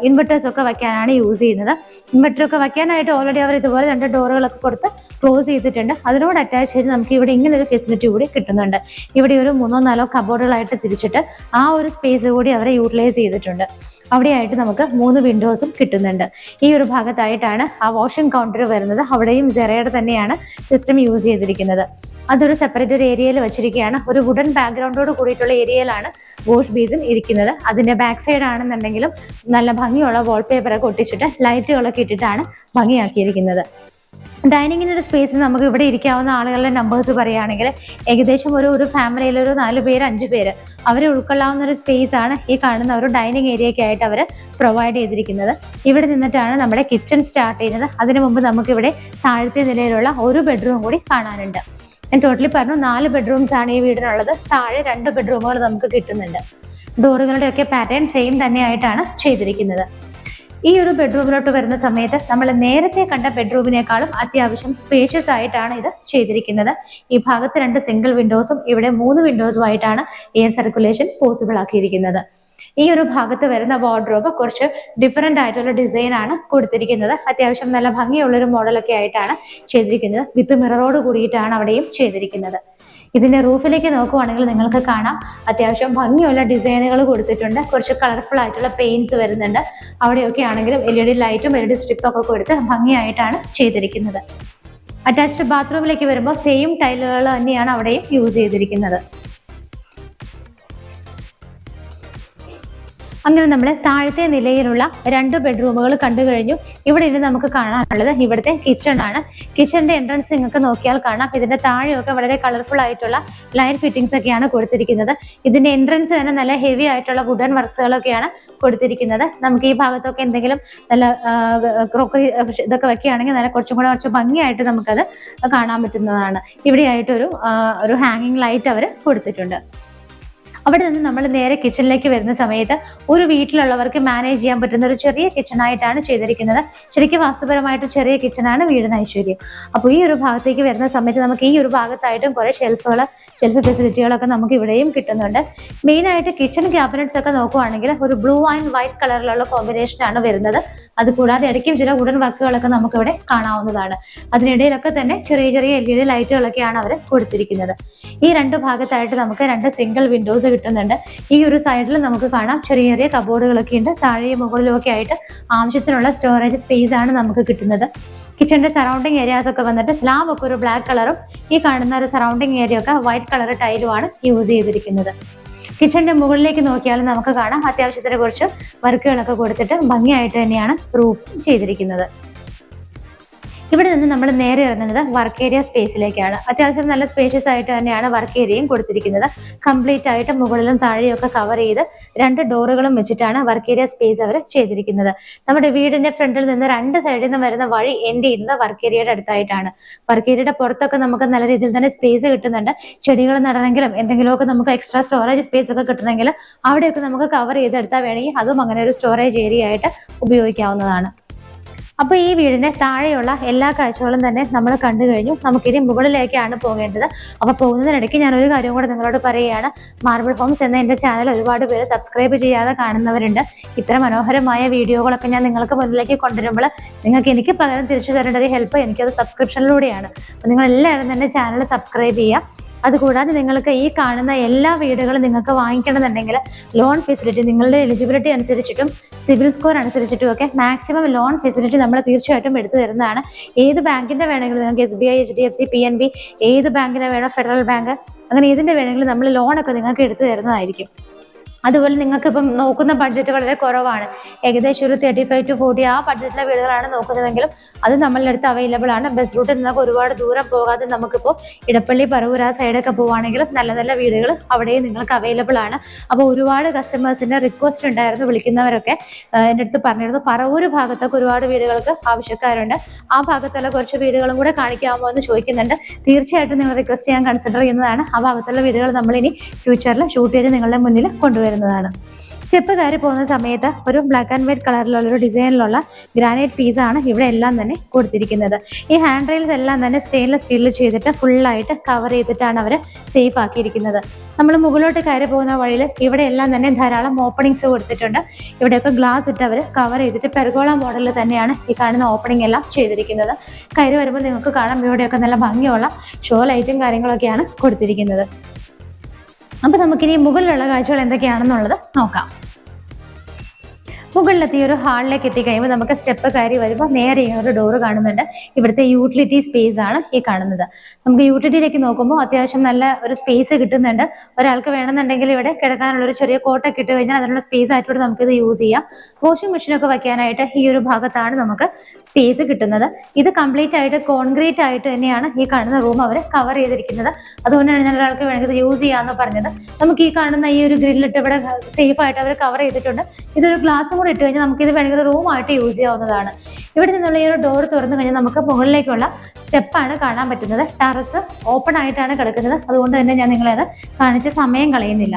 ഇൻവെർട്ടേഴ്സ് ഒക്കെ വയ്ക്കാനാണ് യൂസ് ചെയ്യുന്നത്. ഇൻവെർട്ടർ ഒക്കെ വയ്ക്കാനായിട്ട് ഓൾറെഡി അവർ ഇതുപോലെ 2 ഡോറുകളൊക്കെ കൊടുത്ത് ക്ലോസ് ചെയ്തിട്ടുണ്ട്. അതിനോട് അറ്റാച്ച് ചെയ്ത് നമുക്ക് ഇവിടെ ഇങ്ങനെ ഒരു ഫെസിലിറ്റി കൂടി കിട്ടുന്നുണ്ട്. ഇവിടെ ഒരു 3-4 കബോർഡുകളായിട്ട് തിരിച്ചിട്ട് ആ ഒരു സ്പേസ് കൂടി അവരെ യൂട്ടിലൈസ് ചെയ്തിട്ടുണ്ട്. അവിടെയായിട്ട് നമുക്ക് 3 വിൻഡോസും കിട്ടുന്നുണ്ട്. ഈ ഒരു ഭാഗത്തായിട്ടാണ് ആ വാഷിംഗ് കൗണ്ടർ വരുന്നത്. അവിടെയും സെറയുടെ തന്നെയാണ് സിസ്റ്റം യൂസ് ചെയ്തിരിക്കുന്നത്. അതൊരു സെപ്പറേറ്റ് ഒരു ഏരിയയിൽ വെച്ചിരിക്കുകയാണ്. ഒരു വുഡൻ ബാക്ക്ഗ്രൗണ്ടോട് കൂടിയിട്ടുള്ള ഏരിയയിലാണ് വാഷ് ബേസിൻ ഇരിക്കുന്നത്. അതിന്റെ ബാക്ക് സൈഡ് ആണെന്നുണ്ടെങ്കിലും നല്ല ഭംഗിയുള്ള വാൾപേപ്പറൊക്കെ ഒട്ടിച്ചിട്ട് ലൈറ്റുകളൊക്കെ ഇട്ടിട്ടാണ് ഭംഗിയാക്കിയിരിക്കുന്നത്. ഡൈനിങ്ങിൻ്റെ ഒരു സ്പേസിൽ നമുക്ക് ഇവിടെ ഇരിക്കാവുന്ന ആളുകളുടെ നമ്പേഴ്സ് പറയുകയാണെങ്കിൽ ഏകദേശം ഒരു ഫാമിലിയിൽ ഒരു 4 പേര് 5 പേര് അവരെ ഉൾക്കൊള്ളാവുന്ന ഒരു സ്പേസ് ആണ് ഈ കാണുന്ന ഒരു ഡൈനിങ് ഏരിയയ്ക്കായിട്ട് അവർ പ്രൊവൈഡ് ചെയ്തിരിക്കുന്നത്. ഇവിടെ നിന്നിട്ടാണ് നമ്മുടെ കിച്ചൺ സ്റ്റാർട്ട് ചെയ്യുന്നത്. അതിനു മുമ്പ് നമുക്കിവിടെ താഴത്തെ നിലയിലുള്ള ഒരു ബെഡ്റൂം കൂടി കാണാനുണ്ട്. ഞാൻ ടോട്ടലി പറഞ്ഞു 4 ബെഡ്റൂംസ് ആണ് ഈ വീടിനുള്ളത്. താഴെ 2 ബെഡ്റൂമുകൾ നമുക്ക് കിട്ടുന്നുണ്ട്. ഡോറുകളുടെയൊക്കെ പാറ്റേൺ സെയിം തന്നെയായിട്ടാണ് ചെയ്തിരിക്കുന്നത്. ഈ ഒരു ബെഡ്റൂമിലോട്ട് വരുന്ന സമയത്ത് നമ്മൾ നേരത്തെ കണ്ട ബെഡ്റൂമിനേക്കാളും അത്യാവശ്യം സ്പേഷ്യസ് ആയിട്ടാണ് ഇത് ചെയ്തിരിക്കുന്നത്. ഈ ഭാഗത്ത് 2 സിംഗിൾ വിൻഡോസും ഇവിടെ 3 വിൻഡോസും ആയിട്ടാണ് എയർ സർക്കുലേഷൻ പോസിബിൾ ആക്കിയിരിക്കുന്നത്. ഈ ഒരു ഭാഗത്ത് വരുന്ന വാർഡ്രോബ് കുറച്ച് ഡിഫറെന്റ് ആയിട്ടുള്ള ഡിസൈൻ ആണ് കൊടുത്തിരിക്കുന്നത്. അത്യാവശ്യം നല്ല ഭംഗിയുള്ളൊരു മോഡലൊക്കെ ആയിട്ടാണ് ചെയ്തിരിക്കുന്നത്. വിത്ത് മിററോട് കൂടിയിട്ടാണ് അവിടെയും ചെയ്തിരിക്കുന്നത്. ഇതിന്റെ റൂഫിലേക്ക് നോക്കുവാണെങ്കിൽ നിങ്ങൾക്ക് കാണാം അത്യാവശ്യം ഭംഗിയുള്ള ഡിസൈനുകൾ കൊടുത്തിട്ടുണ്ട്. കുറച്ച് കളർഫുൾ ആയിട്ടുള്ള പെയിന്റ്സ് വരുന്നുണ്ട്. അവിടെയൊക്കെ ആണെങ്കിലും LED ലൈറ്റും LED സ്ട്രിപ്പും ഒക്കെ കൊടുത്ത് ഭംഗിയായിട്ടാണ് ചെയ്തിരിക്കുന്നത്. അറ്റാച്ച്ഡ് ബാത്റൂമിലേക്ക് വരുമ്പോൾ സെയിം ടൈലുകൾ തന്നെയാണ് അവിടെയും യൂസ് ചെയ്തിരിക്കുന്നത്. അങ്ങനെ നമ്മൾ താഴത്തെ നിലയിലുള്ള 2 ബെഡ്റൂമുകൾ കണ്ടു കഴിഞ്ഞു. ഇവിടെ ഇനി നമുക്ക് കാണാനുള്ളത് ഇവിടുത്തെ കിച്ചൺ ആണ്. കിച്ചണിന്റെ എൻട്രൻസ് നിങ്ങൾക്ക് നോക്കിയാൽ കാണാം. ഇതിന്റെ താഴെയൊക്കെ വളരെ കളർഫുൾ ആയിട്ടുള്ള ലൈൻ ഫിറ്റിംഗ്സ് ഒക്കെയാണ് കൊടുത്തിരിക്കുന്നത്. ഇതിന്റെ എൻട്രൻസ് തന്നെ നല്ല ഹെവി ആയിട്ടുള്ള വുഡൻ വർക്ക്സുകളൊക്കെയാണ് കൊടുത്തിരിക്കുന്നത്. നമുക്ക് ഈ ഭാഗത്തൊക്കെ എന്തെങ്കിലും നല്ല ക്രോക്കറി ഇതൊക്കെ വെക്കുകയാണെങ്കിൽ നല്ല കുറച്ച് ഭംഗിയായിട്ട് നമുക്കത് കാണാൻ പറ്റുന്നതാണ്. ഇവിടെയായിട്ടൊരു ഹാങ്ങിങ് ലൈറ്റ് അവർ കൊടുത്തിട്ടുണ്ട്. അവിടെ നിന്ന് നമ്മൾ നേരെ കിച്ചണിലേക്ക് വരുന്ന സമയത്ത് ഒരു വീട്ടിലുള്ളവർക്ക് മാനേജ് ചെയ്യാൻ പറ്റുന്ന ഒരു ചെറിയ കിച്ചണായിട്ടാണ് ചെയ്തിരിക്കുന്നത്. ശരിക്കും വാസ്തുപരമായിട്ട് ചെറിയ കിച്ചണാണ് വീടിന് ഐശ്വര്യം. അപ്പോൾ ഈ ഒരു ഭാഗത്തേക്ക് വരുന്ന സമയത്ത് നമുക്ക് ഈ ഒരു ഭാഗത്തായിട്ടും കുറെ ഷെൽഫ് ഫെസിലിറ്റികളൊക്കെ നമുക്ക് ഇവിടെയും കിട്ടുന്നുണ്ട്. മെയിനായിട്ട് കിച്ചൺ ക്യാബിനറ്റ്സ് ഒക്കെ നോക്കുവാണെങ്കിൽ ഒരു ബ്ലൂ ആൻഡ് വൈറ്റ് കളറിലുള്ള കോമ്പിനേഷനാണ് വരുന്നത്. അതുകൂടാതെ ഇടയ്ക്കും ചില വുഡൻ വർക്കുകളൊക്കെ നമുക്കിവിടെ കാണാവുന്നതാണ്. അതിനിടയിലൊക്കെ തന്നെ ചെറിയ LED ലൈറ്റുകളൊക്കെയാണ് അവർ കൊടുത്തിരിക്കുന്നത്. ഈ 2 ഭാഗത്തായിട്ട് നമുക്ക് 2 സിംഗിൾ വിൻഡോസ് കിട്ടുന്നുണ്ട്. ഈ ഒരു സൈഡിൽ നമുക്ക് കാണാം ചെറിയ കബോർഡുകളൊക്കെ ഉണ്ട്. താഴെയും മുകളിലും ഒക്കെ ആയിട്ട് ആവശ്യത്തിനുള്ള സ്റ്റോറേജ് സ്പേസ് ആണ് നമുക്ക് കിട്ടുന്നത്. കിച്ചണിന്റെ സറൗണ്ടിങ് ഏരിയാസ് ഒക്കെ വന്നിട്ട് സ്ലാബ് ഒക്കെ ഒരു ബ്ലാക്ക് കളറും ഈ കാണുന്ന ഒരു സറൗണ്ടിങ് ഏരിയ ഒക്കെ വൈറ്റ് കളർ ടൈലുമാണ് യൂസ് ചെയ്തിരിക്കുന്നത്. കിച്ചണിന്റെ മുകളിലേക്ക് നോക്കിയാൽ നമുക്ക് കാണാം അത്യാവശ്യത്തിന് കുറച്ച് വർക്കുകളൊക്കെ കൊടുത്തിട്ട് ഭംഗിയായിട്ട് തന്നെയാണ് റൂഫ് ചെയ്തിരിക്കുന്നത്. ഇവിടെ നിന്ന് നമ്മൾ നേരെ ഇറങ്ങുന്നത് വർക്ക് ഏരിയ സ്പേസിലേക്കാണ്. അത്യാവശ്യം നല്ല സ്പേഷ്യസ് ആയിട്ട് തന്നെയാണ് വർക്ക് ഏരിയയും കൊടുത്തിരിക്കുന്നത്. കംപ്ലീറ്റ് ആയിട്ട് മുകളിലും താഴെയൊക്കെ കവർ ചെയ്ത് 2 ഡോറുകളും വെച്ചിട്ടാണ് വർക്ക് ഏരിയ സ്പേസ് അവർ ചെയ്തിരിക്കുന്നത്. നമ്മുടെ വീടിന്റെ ഫ്രണ്ടിൽ നിന്ന് 2 സൈഡിൽ നിന്ന് വരുന്ന വഴി എൻഡ് ചെയ്യുന്നത് വർക്ക് ഏരിയയുടെ അടുത്തായിട്ടാണ്. വർക്ക് ഏരിയയുടെ പുറത്തൊക്കെ നമുക്ക് നല്ല രീതിയിൽ തന്നെ സ്പേസ് കിട്ടുന്നുണ്ട്. ചെടികൾ നടണമെങ്കിലും എന്തെങ്കിലുമൊക്കെ നമുക്ക് എക്സ്ട്രാ സ്റ്റോറേജ് സ്പേസ് ഒക്കെ കിട്ടണമെങ്കിൽ അവിടെയൊക്കെ നമുക്ക് കവർ ചെയ്തെടുത്താൽ വേണമെങ്കിൽ അതും അങ്ങനെ ഒരു സ്റ്റോറേജ് ഏരിയ ആയിട്ട് ഉപയോഗിക്കാവുന്നതാണ്. അപ്പോൾ ഈ വീടിന്റെ താഴെയുള്ള എല്ലാ കാഴ്ചകളും തന്നെ നമ്മൾ കണ്ടു കഴിഞ്ഞു. നമുക്കിനി മുകളിലേക്കാണ് പോകേണ്ടത്. അപ്പോൾ പോകുന്നതിനിടയ്ക്ക് ഞാനൊരു കാര്യം കൂടെ നിങ്ങളോട് പറയുകയാണ്. മാർബിൾ ഹോംസ് എന്ന എൻ്റെ ചാനൽ ഒരുപാട് പേര് സബ്സ്ക്രൈബ് ചെയ്യാതെ കാണുന്നവരുണ്ട്. ഇത്ര മനോഹരമായ വീഡിയോകളൊക്കെ ഞാൻ നിങ്ങൾക്ക് മുന്നിലേക്ക് കൊണ്ടുവരുമ്പോൾ നിങ്ങൾക്ക് എനിക്ക് പകരം തിരിച്ചു തരേണ്ട ഒരു ഹെൽപ്പ് എനിക്കത് സബ്സ്ക്രിപ്ഷനിലൂടെയാണ്. അപ്പോൾ നിങ്ങൾ എല്ലാവരും തന്നെ ചാനൽ സബ്സ്ക്രൈബ് ചെയ്യുക. അതുകൂടാതെ നിങ്ങൾക്ക് ഈ കാണുന്ന എല്ലാ വീടുകളും നിങ്ങൾക്ക് വാങ്ങിക്കണമെന്നുണ്ടെങ്കിൽ ലോൺ ഫെസിലിറ്റി നിങ്ങളുടെ എലിജിബിലിറ്റി അനുസരിച്ചിട്ടും സിവിൽ സ്കോർ അനുസരിച്ചിട്ടും ഒക്കെ മാക്സിമം ലോൺ ഫെസിലിറ്റി നമ്മൾ തീർച്ചയായിട്ടും എടുത്തു തരുന്നതാണ്. ഏത് ബാങ്കിന്റെ വേണമെങ്കിലും നിങ്ങൾക്ക് SBI, HDFC, PNB, ഏത് ബാങ്കിന്റെ വേണോ, ഫെഡറൽ ബാങ്ക്, അങ്ങനെ ഏതിന്റെ വേണമെങ്കിലും നമ്മൾ ലോണൊക്കെ നിങ്ങൾക്ക് എടുത്തു തരുന്നതായിരിക്കും. അതുപോലെ നിങ്ങൾക്ക് ഇപ്പം നോക്കുന്ന ബഡ്ജറ്റ് വളരെ കുറവാണ്, ഏകദേശം ഒരു 35 to 40 ആ ബഡ്ജറ്റിലെ വീടുകളാണ് നോക്കുന്നതെങ്കിലും അത് നമ്മളുടെ അടുത്ത് അവൈലബിൾ ആണ്. ബസ് റൂട്ടിൽ നിന്നൊക്കെ ഒരുപാട് ദൂരം പോകാതെ നമുക്കിപ്പോൾ ഇടപ്പള്ളി, പറവൂർ ആ സൈഡൊക്കെ പോവുകയാണെങ്കിലും നല്ല നല്ല വീടുകൾ അവിടെയും നിങ്ങൾക്ക് അവൈലബിൾ ആണ്. അപ്പോൾ ഒരുപാട് കസ്റ്റമേഴ്സിന്റെ റിക്വസ്റ്റ് ഉണ്ടായിരുന്നു, വിളിക്കുന്നവരൊക്കെ എൻ്റെ അടുത്ത് പറഞ്ഞിരുന്നു പറവൂർ ഭാഗത്തൊക്കെ ഒരുപാട് വീടുകൾക്ക് ആവശ്യക്കാരുണ്ട്, ആ ഭാഗത്തുള്ള കുറച്ച് വീടുകളും കൂടെ കാണിക്കാമോ എന്ന് ചോദിക്കുന്നുണ്ട്. തീർച്ചയായിട്ടും നിങ്ങൾ റിക്വസ്റ്റ് ചെയ്യാൻ കൺസിഡർ ചെയ്യുന്നതാണ്. ആ ഭാഗത്തുള്ള വീടുകൾ നമ്മളിനി ഫ്യൂച്ചറിൽ ഷൂട്ട് ചെയ്ത് നിങ്ങളുടെ മുന്നിൽ കൊണ്ടുവരുന്നത്. സ്റ്റെപ്പ് കയറി പോകുന്ന സമയത്ത് ഒരു ബ്ലാക്ക് ആൻഡ് വൈറ്റ് കളറിലുള്ള ഒരു ഡിസൈനിലുള്ള ഗ്രാനൈറ്റ് പീസാണ് ഇവിടെ എല്ലാം തന്നെ കൊടുത്തിരിക്കുന്നത്. ഈ ഹാൻഡ് റെയിൽസ് എല്ലാം തന്നെ സ്റ്റെയിൻലെസ് സ്റ്റീലിൽ ചെയ്തിട്ട് ഫുള്ളായിട്ട് കവർ ചെയ്തിട്ടാണ് അവർ സേഫ് ആക്കിയിരിക്കുന്നത്. നമ്മൾ മുകളിലോട്ട് കയറി പോകുന്ന വഴിയിൽ ഇവിടെ എല്ലാം തന്നെ ധാരാളം ഓപ്പണിങ്സ് കൊടുത്തിട്ടുണ്ട്. ഇവിടെയൊക്കെ ഗ്ലാസ് ഇട്ട് അവർ കവർ ചെയ്തിട്ട് പെർഗോള മോഡലിൽ തന്നെയാണ് ഈ കാണുന്ന ഓപ്പണിംഗ് എല്ലാം ചെയ്തിരിക്കുന്നത്. കയറി വരുമ്പോൾ നിങ്ങൾക്ക് കാണാം ഇവിടെയൊക്കെ നല്ല ഭംഗിയുള്ള ഷോ ലൈറ്റും കാര്യങ്ങളൊക്കെയാണ് കൊടുത്തിരിക്കുന്നത്. അപ്പൊ നമുക്കിനി മുകളിലുള്ള കാഴ്ചകൾ എന്തൊക്കെയാണെന്നുള്ളത് നോക്കാം. മുകളിലെത്തി ഒരു ഹാളിലേക്ക് എത്തിക്കഴിയുമ്പോൾ നമുക്ക് സ്റ്റെപ്പ് കയറി വരുമ്പോൾ നേരെ ഒരു ഡോറ് കാണുന്നുണ്ട്. ഇവിടുത്തെ യൂട്ടിലിറ്റി സ്പേസ് ആണ് ഈ കാണുന്നത്. നമുക്ക് യൂട്ടിലിറ്റിയിലേക്ക് നോക്കുമ്പോൾ അത്യാവശ്യം നല്ല ഒരു സ്പേസ് കിട്ടുന്നുണ്ട്. ഒരാൾക്ക് വേണമെന്നുണ്ടെങ്കിൽ ഇവിടെ കിടക്കാനുള്ള ഒരു ചെറിയ കോട്ടൊക്കെ ഇട്ട് കഴിഞ്ഞാൽ അതിനുള്ള സ്പേസ് ആയിട്ട് നമുക്കിത് യൂസ് ചെയ്യാം. വാഷിംഗ് മെഷീനൊക്കെ വയ്ക്കാനായിട്ട് ഈ ഒരു ഭാഗത്താണ് നമുക്ക് സ്പേസ് കിട്ടുന്നത്. ഇത് കംപ്ലീറ്റ് ആയിട്ട് കോൺക്രീറ്റ് ആയിട്ട് തന്നെയാണ് ഈ കാണുന്ന റൂം അവർ കവർ ചെയ്തിരിക്കുന്നത്. അതുകൊണ്ടാണ് ഞാൻ ഒരാൾക്ക് വേണമെങ്കിൽ ഇത് യൂസ് ചെയ്യാമെന്ന് പറഞ്ഞത്. നമുക്ക് ഈ കാണുന്ന ഈ ഒരു ഗ്രില്ലിട്ട് ഇവിടെ സേഫ് ആയിട്ട് അവർ കവർ ചെയ്തിട്ടുണ്ട്. ഇതൊരു ഗ്ലാസും ഇട്ട് കഴിഞ്ഞാൽ നമുക്ക് ഇത് വേണമെങ്കിൽ ഒരു റൂമായിട്ട് യൂസ് ചെയ്യാവുന്നതാണ്. ഇവിടെ നിന്നുള്ള ഈ ഒരു ഡോർ തുറന്നു കഴിഞ്ഞാൽ നമുക്ക് മുകളിലേക്കുള്ള സ്റ്റെപ്പാണ് കാണാൻ പറ്റുന്നത്. ടെറസ് ഓപ്പൺ ആയിട്ടാണ് കിടക്കുന്നത്, അതുകൊണ്ട് തന്നെ ഞാൻ നിങ്ങളെ അത് കാണിച്ച് സമയം കളയുന്നില്ല.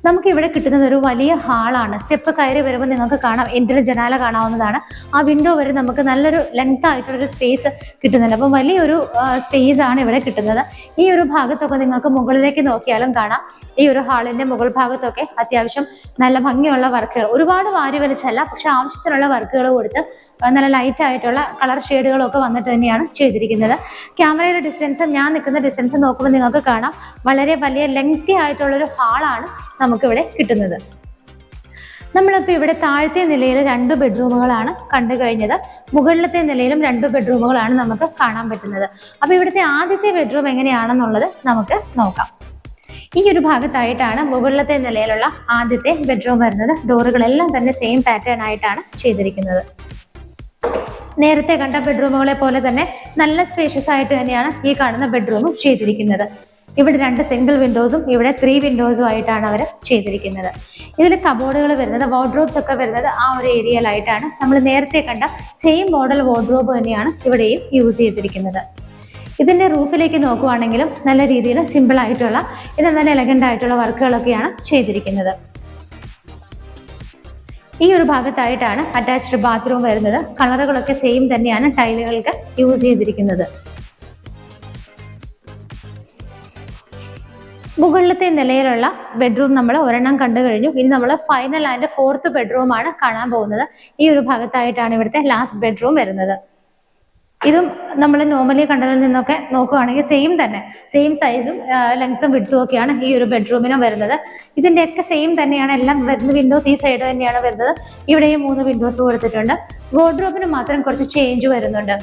നമുക്ക് ഇവിടെ കിട്ടുന്നത് ഒരു വലിയ ഹാളാണ്. സ്റ്റെപ്പ് കയറി വരുമ്പോൾ നിങ്ങൾക്ക് കാണാം എൻഡിൽ ജനാല കാണാവുന്നതാണ്. ആ വിൻഡോ വരെ നമുക്ക് നല്ലൊരു ലെങ്ത് ആയിട്ടുള്ളൊരു സ്പേസ് കിട്ടുന്നുണ്ട്. അപ്പം വലിയൊരു സ്പേസ് ആണ് ഇവിടെ കിട്ടുന്നത്. ഈ ഒരു ഭാഗത്തൊക്കെ നിങ്ങൾക്ക് മുകളിലേക്ക് നോക്കിയാലും കാണാം ഈ ഒരു ഹാളിന്റെ മുകൾ ഭാഗത്തൊക്കെ അത്യാവശ്യം നല്ല ഭംഗിയുള്ള വർക്കുകൾ, ഒരുപാട് വാരി വലിച്ചല്ല, പക്ഷെ ആവശ്യത്തിനുള്ള വർക്കുകൾ കൊടുത്ത് നല്ല ലൈറ്റ് ആയിട്ടുള്ള കളർ ഷെയ്ഡുകളൊക്കെ വന്നിട്ട് തന്നെയാണ് ചെയ്തിരിക്കുന്നത്. ക്യാമറയുടെ ഡിസ്റ്റൻസ്, ഞാൻ നിൽക്കുന്ന ഡിസ്റ്റൻസ് നോക്കുമ്പോൾ നിങ്ങൾക്ക് കാണാം വളരെ വലിയ ലെങ്തി ആയിട്ടുള്ളൊരു ഹാളാണ് നമുക്കിവിടെ കിട്ടുന്നത്. നമ്മളിപ്പോൾ ഇവിടെ താഴത്തെ നിലയിൽ 2 ബെഡ്റൂമുകളാണ് കണ്ടു കഴിഞ്ഞത്. മുകളിലത്തെ നിലയിലും 2 ബെഡ്റൂമുകളാണ് നമുക്ക് കാണാൻ പറ്റുന്നത്. അപ്പോൾ ഇവിടുത്തെ ആദ്യത്തെ ബെഡ്റൂം എങ്ങനെയാണെന്നുള്ളത് നമുക്ക് നോക്കാം. ഈ ഒരു ഭാഗത്തായിട്ടാണ് മുകളിലത്തെ നിലയിലുള്ള ആദ്യത്തെ ബെഡ്റൂം വരുന്നത്. ഡോറുകളെല്ലാം തന്നെ സെയിം പാറ്റേൺ ആയിട്ടാണ് ചെയ്തിരിക്കുന്നത്. നേരത്തെ കണ്ട ബെഡ്റൂമുകളെ പോലെ തന്നെ നല്ല സ്പേഷ്യസ് ആയിട്ട് തന്നെയാണ് ഈ കാണുന്ന ബെഡ്റൂമും ചെയ്തിരിക്കുന്നത്. ഇവിടെ 2 സിംഗിൾ വിൻഡോസും ഇവിടെ 3 വിൻഡോസും ആയിട്ടാണ് അവർ ചെയ്തിരിക്കുന്നത്. ഇതിൽ കബോർഡുകൾ വരുന്നത്, വാർഡ്രോബ്സ് ഒക്കെ വരുന്നത് ആ ഒരു ഏരിയയിലായിട്ടാണ്. നമ്മൾ നേരത്തെ കണ്ട സെയിം മോഡൽ വാർഡ്രോബ് തന്നെയാണ് ഇവിടെയും യൂസ് ചെയ്തിരിക്കുന്നത്. ഇതിന്റെ റൂഫിലേക്ക് നോക്കുവാണെങ്കിലും നല്ല രീതിയിൽ സിമ്പിൾ ആയിട്ടുള്ള, ഇത് നല്ല എലഗന്റ് ആയിട്ടുള്ള വർക്കുകളൊക്കെയാണ് ചെയ്തിരിക്കുന്നത്. ഈ ഒരു ഭാഗത്തായിട്ടാണ് അറ്റാച്ച്ഡ് ബാത്റൂം വരുന്നത്. കളറുകളൊക്കെ സെയിം തന്നെയാണ് ടൈലുകൾക്ക് യൂസ് ചെയ്തിരിക്കുന്നത്. മുകളിലത്തെ നിലയിലുള്ള ബെഡ്റൂം നമ്മൾ ഒരെണ്ണം കണ്ടു കഴിഞ്ഞു. ഇനി നമ്മൾ ഫൈനൽ ആൻഡ് 4th ബെഡ്റൂം ആണ് കാണാൻ പോകുന്നത്. ഈ ഒരു ഭാഗത്തായിട്ടാണ് ഇവിടുത്തെ ലാസ്റ്റ് ബെഡ്റൂം വരുന്നത്. ഇതും നമ്മൾ നോർമലി കണ്ടതിൽ നിന്നൊക്കെ നോക്കുകയാണെങ്കിൽ സെയിം തന്നെ, സെയിം സൈസും ലെങ്ത്തും വിഡ്ത്തും ഒക്കെയാണ് ഈ ഒരു ബെഡ്റൂമിനും വരുന്നത്. ഇതിൻ്റെയൊക്കെ സെയിം തന്നെയാണ് എല്ലാം വരുന്നത്. വിൻഡോസ് ഈ സൈഡ് തന്നെയാണ് വരുന്നത്. ഇവിടെയും 3 വിൻഡോസ് കൊടുത്തിട്ടുണ്ട്. വാർഡ്രോബിന് മാത്രം കുറച്ച് ചേഞ്ച് വരുന്നുണ്ട്.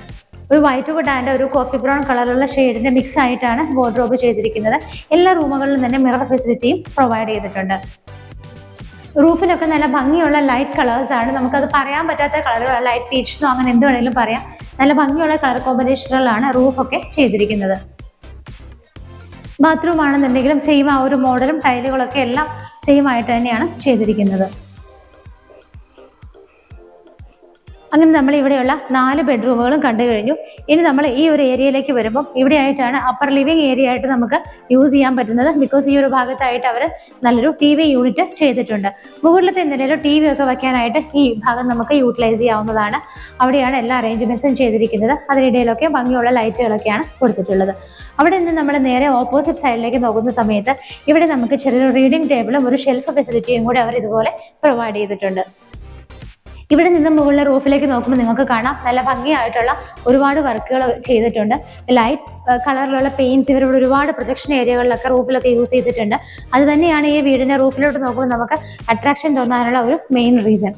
ഒരു വൈറ്റ് വുഡ് ആൻഡ് ഒരു കോഫി ബ്രൗൺ കളറുള്ള ഷെയ്ഡിന്റെ മിക്സ് ആയിട്ടാണ് വാർഡ്രോബ് ചെയ്തിരിക്കുന്നത്. എല്ലാ റൂമുകളിലും തന്നെ മിറർ ഫെസിലിറ്റിയും പ്രൊവൈഡ് ചെയ്തിട്ടുണ്ട്. റൂഫിലൊക്കെ നല്ല ഭംഗിയുള്ള ലൈറ്റ് കളേഴ്സ് ആണ്. നമുക്കത് പറയാൻ പറ്റാത്ത കളറുകൾ, ലൈറ്റ് പീച്ചോ അങ്ങനെ എന്ത് വേണമെങ്കിലും പറയാം. നല്ല ഭംഗിയുള്ള കളർ കോമ്പിനേഷനുകളിലാണ് റൂഫൊക്കെ ചെയ്തിരിക്കുന്നത്. ബാത്റൂം ആണെന്നുണ്ടെങ്കിലും സെയിം ആ ഒരു മോഡലും ടൈലുകളൊക്കെ എല്ലാം സെയിം ആയിട്ട് തന്നെയാണ് ചെയ്തിരിക്കുന്നത്. അങ്ങനെ നമ്മൾ ഇവിടെയുള്ള 4 ബെഡ്റൂമുകളും കണ്ടു കഴിഞ്ഞു. ഇനി നമ്മൾ ഈ ഒരു ഏരിയയിലേക്ക് വരുമ്പോൾ ഇവിടെ ആയിട്ടാണ് അപ്പർ ലിവിംഗ് ഏരിയ ആയിട്ട് നമുക്ക് യൂസ് ചെയ്യാൻ പറ്റുന്നത്. ബിക്കോസ് ഈ ഒരു ഭാഗത്തായിട്ട് അവർ നല്ലൊരു TV യൂണിറ്റ് ചെയ്തിട്ടുണ്ട്. മുകളിലത്തെ നിലയിൽ TV ഒക്കെ വയ്ക്കാനായിട്ട് ഈ ഭാഗം നമുക്ക് യൂട്ടിലൈസ് ചെയ്യാവുന്നതാണ്. അവിടെയാണ് എല്ലാ അറേഞ്ച്മെന്റ്സും ചെയ്തിരിക്കുന്നത്. അതിനിടയിലൊക്കെ ഭംഗിയുള്ള ലൈറ്റുകളൊക്കെയാണ് കൊടുത്തിട്ടുള്ളത്. അവിടെ നിന്ന് നമ്മൾ നേരെ ഓപ്പോസിറ്റ് സൈഡിലേക്ക് നോക്കുന്ന സമയത്ത് ഇവിടെ നമുക്ക് ചെറിയൊരു റീഡിംഗ് ടേബിളും ഒരു ഷെൽഫ് ഫെസിലിറ്റിയും കൂടി അവർ ഇതുപോലെ പ്രൊവൈഡ് ചെയ്തിട്ടുണ്ട്. ഇവിടെ നിന്ന് മുകളിലെ റൂഫിലേക്ക് നോക്കുമ്പോൾ നിങ്ങൾക്ക് കാണാം നല്ല ഭംഗിയായിട്ടുള്ള ഒരുപാട് വർക്കുകൾ ചെയ്തിട്ടുണ്ട്. ലൈറ്റ് കളറിലുള്ള പെയിന്റ്സ് ഇവരിവിടെ ഒരുപാട് പ്രൊജക്ഷൻ ഏരിയകളിലൊക്കെ റൂഫിലൊക്കെ യൂസ് ചെയ്തിട്ടുണ്ട്. അത് തന്നെയാണ് ഈ വീടിന്റെ റൂഫിലോട്ട് നോക്കുമ്പോൾ നമുക്ക് അട്രാക്ഷൻ തോന്നാനുള്ള ഒരു മെയിൻ റീസൺ.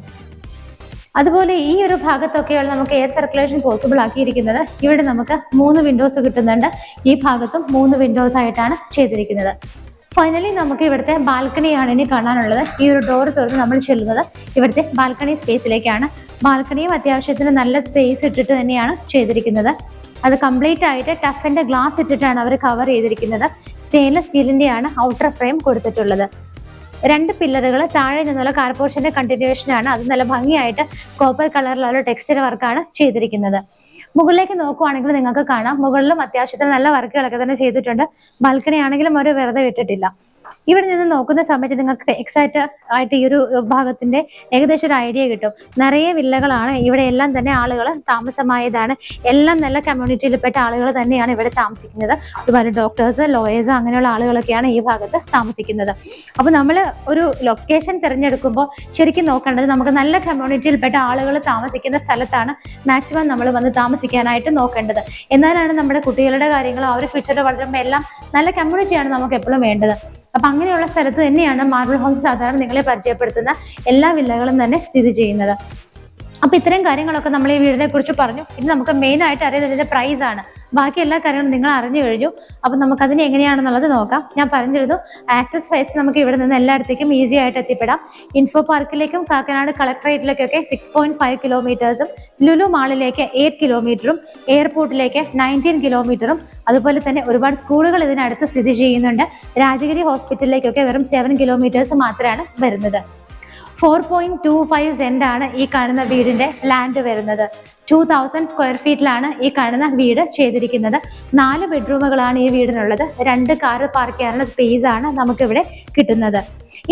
അതുപോലെ ഈ ഒരു ഭാഗത്തൊക്കെയുള്ള നമുക്ക് എയർ സർക്കുലേഷൻ പോസിബിൾ ആക്കിയിരിക്കുന്നത്. ഇവിടെ നമുക്ക് 3 വിൻഡോസ് കിട്ടുന്നുണ്ട്. ഈ ഭാഗത്തും 3 വിൻഡോസ് ആയിട്ടാണ് ചെയ്തിരിക്കുന്നത്. ഫൈനലി നമുക്ക് ഇവിടുത്തെ ബാൽക്കണിയാണ് ഇനി കാണാനുള്ളത്. ഈ ഒരു ഡോർ തുറന്ന് നമ്മൾ ചെല്ലുന്നത് ഇവിടുത്തെ ബാൽക്കണി സ്പേസിലേക്കാണ്. ബാൽക്കണിയും അത്യാവശ്യത്തിന് നല്ല സ്പേസ് ഇട്ടിട്ട് തന്നെയാണ് ചെയ്തിരിക്കുന്നത്. അത് കംപ്ലീറ്റ് ആയിട്ട് ടഫിന്റെ ഗ്ലാസ് ഇട്ടിട്ടാണ് അവർ കവർ ചെയ്തിരിക്കുന്നത്. സ്റ്റെയിൻലെസ് സ്റ്റീലിന്റെയാണ് ഔട്ടർ ഫ്രെയിം കൊടുത്തിട്ടുള്ളത്. 2 പില്ലറുകൾ താഴെ നിന്നുള്ള കാർപോർഷന്റെ കണ്ടിന്യൂവേഷൻ ആണ്. അത് നല്ല ഭംഗിയായിട്ട് കോപ്പർ കളറിലുള്ള ടെക്സ്ചർ വർക്കാണ് ചെയ്തിരിക്കുന്നത്. മുകളിലേക്ക് നോക്കുവാണെങ്കിൽ നിങ്ങൾക്ക് കാണാം മുകളിലും അത്യാവശ്യത്തിന് നല്ല വർക്കുകളൊക്കെ തന്നെ ചെയ്തിട്ടുണ്ട്. ബാൽക്കണി ആണെങ്കിലും ഒരു വെറുതെ വിട്ടിട്ടില്ല. ഇവിടെ നിന്ന് നോക്കുന്ന സമയത്ത് നിങ്ങൾക്ക് എക്സാക്റ്റ് ആയിട്ട് ഈ ഒരു ഭാഗത്തിന്റെ ഏകദേശം ഒരു ഐഡിയ കിട്ടും. നിറയെ വില്ലകളാണ് ഇവിടെ, എല്ലാം തന്നെ ആളുകൾ താമസമായതാണ്. എല്ലാം നല്ല കമ്മ്യൂണിറ്റിയിൽപ്പെട്ട ആളുകൾ തന്നെയാണ് ഇവിടെ താമസിക്കുന്നത്. ഒരുപാട് ഡോക്ടേഴ്സ്, ലോയേഴ്സ് അങ്ങനെയുള്ള ആളുകളൊക്കെയാണ് ഈ ഭാഗത്ത് താമസിക്കുന്നത്. അപ്പോൾ നമ്മൾ ഒരു ലൊക്കേഷൻ തിരഞ്ഞെടുക്കുമ്പോൾ ശരിക്കും നോക്കേണ്ടത് നമുക്ക് നല്ല കമ്മ്യൂണിറ്റിയിൽപ്പെട്ട ആളുകൾ താമസിക്കുന്ന സ്ഥലത്താണ് മാക്സിമം നമ്മൾ വന്ന് താമസിക്കാനായിട്ട് നോക്കേണ്ടത്. എന്നാലാണ് നമ്മുടെ കുട്ടികളുടെ കാര്യങ്ങളും അവർ ഫ്യൂച്ചറിൽ വളരുമ്പോൾ എല്ലാം നല്ല കമ്മ്യൂണിറ്റിയാണ് നമുക്ക് എപ്പോഴും വേണ്ടത്. അപ്പൊ അങ്ങനെയുള്ള സ്ഥലത്ത് തന്നെയാണ് മാർബിൾ ഹോംസ് സാധാരണ നിങ്ങളെ പരിചയപ്പെടുത്തുന്ന എല്ലാ വില്ലകളും തന്നെ സ്ഥിതി ചെയ്യുന്നത്. അപ്പൊ ഇത്തരം കാര്യങ്ങളൊക്കെ നമ്മൾ ഈ വീടിനെ കുറിച്ച് പറഞ്ഞു. ഇനി നമുക്ക് മെയിൻ ആയിട്ട് അറിയുന്നത് ഇതിന്റെ പ്രൈസ് ആണ്. ബാക്കി എല്ലാ കാര്യങ്ങളും നിങ്ങൾ അറിഞ്ഞു കഴിഞ്ഞു. അപ്പൊ നമുക്ക് അതിന് എങ്ങനെയാണെന്നുള്ളത് നോക്കാം. ഞാൻ പറഞ്ഞിരുന്നു ആക്സസ് വൈസ് നമുക്ക് ഇവിടെ നിന്ന് എല്ലായിടത്തേക്കും ഈസി ആയിട്ട് എത്തിപ്പെടാം. ഇൻഫോ പാർക്കിലേക്കും കാക്കനാട് കളക്ടറേറ്റിലേക്കൊക്കെ 6.5 കിലോമീറ്റേഴ്സും, ലുലു മാളിലേക്ക് 8 കിലോമീറ്ററും, എയർപോർട്ടിലേക്ക് 19 കിലോമീറ്ററും, അതുപോലെ തന്നെ ഒരുപാട് സ്കൂളുകൾ ഇതിനടുത്ത് സ്ഥിതി ചെയ്യുന്നുണ്ട്. രാജഗിരി ഹോസ്പിറ്റലിലേക്കൊക്കെ വെറും 7 കിലോമീറ്റേഴ്സ് മാത്രമാണ് വരുന്നത്. 4.25 സെന്റ് ആണ് ഈ കാണുന്ന വീടിന്റെ ലാൻഡ് വരുന്നത്. 2000 സ്ക്വയർ ഫീറ്റിലാണ് ഈ കാണുന്ന വീട് ചെയ്തിരിക്കുന്നത്. 4 ബെഡ്റൂമുകളാണ് ഈ വീടിനുള്ളത്. 2 കാറ് പാർക്ക് ചെയ്യാനുള്ള സ്പേസ് ആണ് നമുക്കിവിടെ കിട്ടുന്നത്.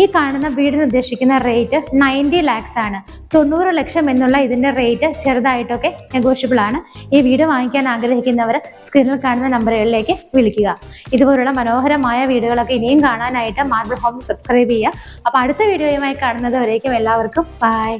ഈ കാണുന്ന വീടിന് ഉദ്ദേശിക്കുന്ന റേറ്റ് 90 lakhs ആണ്. 90 ലക്ഷം എന്നുള്ള ഇതിന്റെ റേറ്റ് ചെറുതായിട്ടൊക്കെ നെഗോഷ്യബിൾ ആണ്. ഈ വീട് വാങ്ങിക്കാൻ ആഗ്രഹിക്കുന്നവർ സ്ക്രീനിൽ കാണുന്ന നമ്പറുകളിലേക്ക് വിളിക്കുക. ഇതുപോലുള്ള മനോഹരമായ വീടുകളൊക്കെ ഇനിയും കാണാനായിട്ട് മാർബിൾ ഹോംസ് സബ്സ്ക്രൈബ് ചെയ്യുക. അപ്പോൾ അടുത്ത വീഡിയോയുമായി കാണുന്നത് വരേക്കും എല്ലാവർക്കും ബൈ.